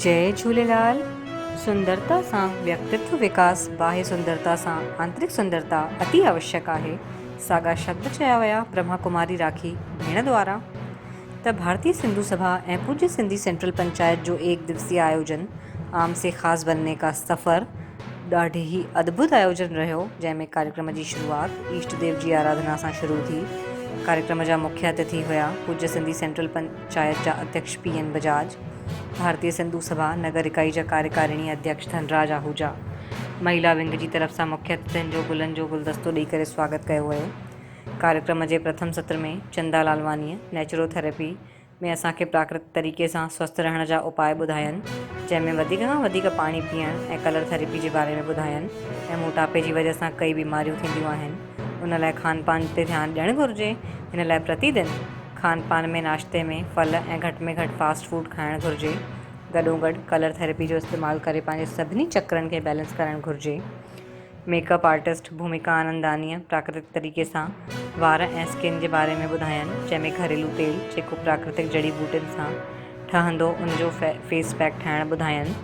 जय झूलेलाल। सुंदरता सां व्यक्तित्व विकास, बाह्य सुंदरता सां आंतरिक सुंदरता अति आवश्यक आहे। साॻा शब्द चया विया ब्रह्मा कुमारी राखी भेण द्वारा। त भारतीय सिंधु सभा ऐं पूज्य सिंधी सेंट्रल पंचायत जो एक दिवसीय आयोजन आम से ख़ास बनने का सफ़र ॾाढी ही अद्भुत आयोजन रहियो, जंहिंमें कार्यक्रम जी शुरूआत ईष्ट देव जी आराधना सां शुरू थी। कार्यक्रम जा मुख्य अतिथि हुआ पूज्य सिंधी सेंट्रल पंचायत जा अध्यक्ष PN बजाज, भारतीय सिंधु सभा नगर इकाई जा कार्यकारिणी अध्यक्ष धनराज आहूजा। महिला विंग जी तरफ़ सां मुख्य अतिथियुनि जो गुलनि जो गुलदस्तो ॾेई करे स्वागत कयो वियो। कार्यक्रम जे प्रथम सत्र में चंदा लालवानीअ नेचुरोथेरेपी में असांखे प्राकृतिक तरीक़े सां स्वस्थ रहण जा उपाय ॿुधायनि, जंहिंमें वधीक खां वधीक पाणी पीअण ऐं कलर थेरेपी जे बारे में ॿुधायनि ऐं मोटापे जी वजह सां कई बीमारियूं थींदियूं आहिनि। उन लाइ खान पान ते ध्यानु ॾियणु घुरिजे। हिन लाइ प्रतिदिन खान पान में नाश्ते में फल ऐं घटि में घटि फास्ट फूड खाइणु घुरिजे। गॾोगॾु कलर थेरेपी जो इस्तेमालु करे पंहिंजे सभिनी चक्रनि खे बैलेंस करणु घुरिजे। मेकअप आर्टिस्ट भूमिका आनंदानीअ प्राकृतिक तरीक़े सां वार ऐं स्किन जे बारे में ॿुधायनि, जंहिंमें घरेलू तेल जेको प्राकृतिक जड़ी बूटियुनि सां ठहंदो उनजो फेस पैक ठाहिणु ॿुधायनि।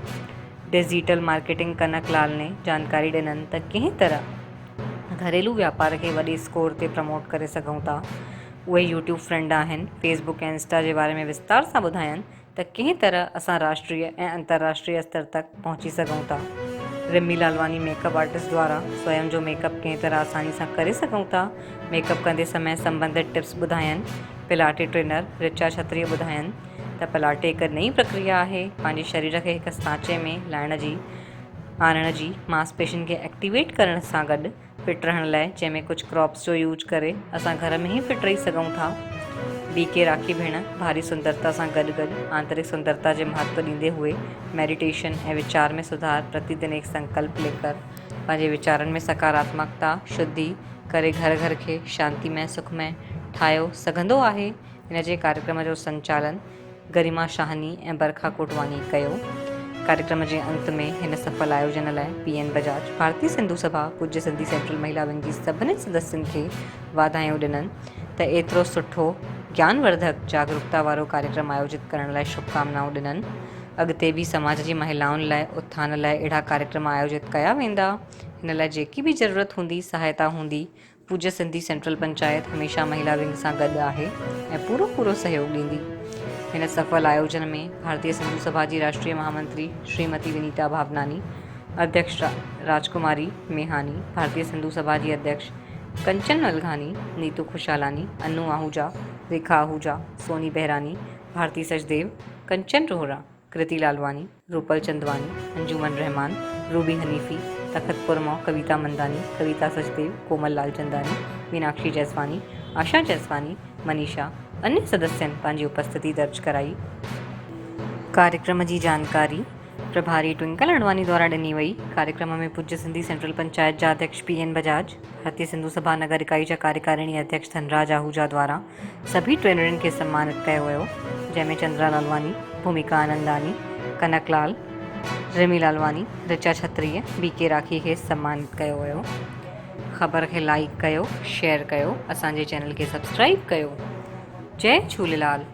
डिजिटल मार्केटिंग कनक लाल ने जानकारी ॾिननि त कंहिं तरह घरेलू वापार खे वॾे स्कोर ते प्रमोट करे सघूं था। उहे यूट्यूब फ्रेंड आहिनि। फेसबुक ऐं इंस्टा जे बारे में विस्तार सां ॿुधायनि त कंहिं तरह असां राष्ट्रीय ऐं अंतर्राष्ट्रीय स्तर तक पहुची सघूं था। रिमी लालवानी मेकअप आर्टिस्ट द्वारा स्वयं जो मेकअप कंहिं तरह आसानी सां करे सघूं था, मेकअप कंदे समय संबंधित टिप्स ॿुधायनि। पिलाटे ट्रेनर रिचा छत्रीय ॿुधायनि त पिलाटे हिकु नई प्रक्रिया आहे, पंहिंजे शरीर खे हिकु सांचे में आणण जी मांसपेशियुनि खे एक्टिवेट करण सां गॾु फिट रहण लाइ, जंहिंमें कुझु क्रॉप्स जो यूज करे असां घर में ई फिट रही सघूं था। BK राखी भेण भारी सुंदरता सां गॾु गॾु आंतरिक सुंदरता जे महत्व ॾींदे हुए मेडिटेशन ऐं विचार में सुधार प्रतिदिन एक संकल्प लेकर पंहिंजे विचारनि में सकारात्मकता शुद्धि करे घर घर खे शांतिमय सुखमय ठाहियो सघंदो आहे। हिन जे कार्यक्रम जो संचालन गरिमा शाहनी ऐं बरखा कोटवानी कयो। कार्यक्रम जे अंत में हिन सफल आयोजन लाइ PN बजाज भारतीय सिंधु सभा पूज्य सिंधी सेंट्रल महिला विंग जी सभिनी सदस्यनि खे वाधायूं ॾिननि त एतिरो सुठो ज्ञानवर्धक जागरूकता वारो कार्यक्रम आयोजित करण लाइ शुभकामनाऊं ॾिननि। अॻिते बि समाज जी महिलाउनि लाइ उत्थान लाइ अहिड़ा कार्यक्रम आयोजित कया वेंदा। हिन लाइ जेकी बि ज़रूरत हूंदी सहायता हूंदी, पूज्य सिंधी सेंट्रल पंचायत हमेशह महिला विंग सां गॾु आहे ऐं पूरो सहयोग ॾींदी। हिन सफल आयोजन में भारतीय सिंधु सभा जी राष्ट्रीय महामंत्री श्रीमती विनीता भावनानी, अध्यक्ष राजकुमारी मेहानी, भारतीय सिंधु सभा जी अध्यक्ष कंचन मलघानी, नीतू खुशालानी, अनु आहूजा, रेखा आहूजा, सोनी बहरानी, भारती सचदेव, कंचन रोहरा, कृति लालवानी, रूपल चंदवानी, अंजुमन रहमान, रूबी हनीफी, तखत पुरमो, कविता मंदानी, कविता सचदेव, कोमल लालचंदानी, मीनाक्षी जैसवानी, आशा जैसवानी, मनीषा अन्य सदस्यनि पंहिंजी उपस्थिति दर्ज कराई। कार्यक्रम जी जानकारी प्रभारी ट्विंकल अडवानी द्वारा ॾिनी वई। कार्यक्रम में पूज्य सिंधी सेंट्रल पंचायत जा अध्यक्ष PN बजाज, भारतीय सिंधु सभा नगर इकाई जा कार्यकारिणी अध्यक्ष धनराज आहूजा द्वारा सभी ट्रेनरनि खे सम्मानित कयो वियो, जंहिंमें चंद्रा लालवानी, भूमिका आनंदानी, कनक लाल, रिमी लालवानी, रिचा छत्रीय, BK राखी खे सम्मानित कयो वियो। ख़बर खे लाइक कयो, शेयर कयो, असांजे चैनल खे सब्सक्राइब कयो। जय झूलेलाल।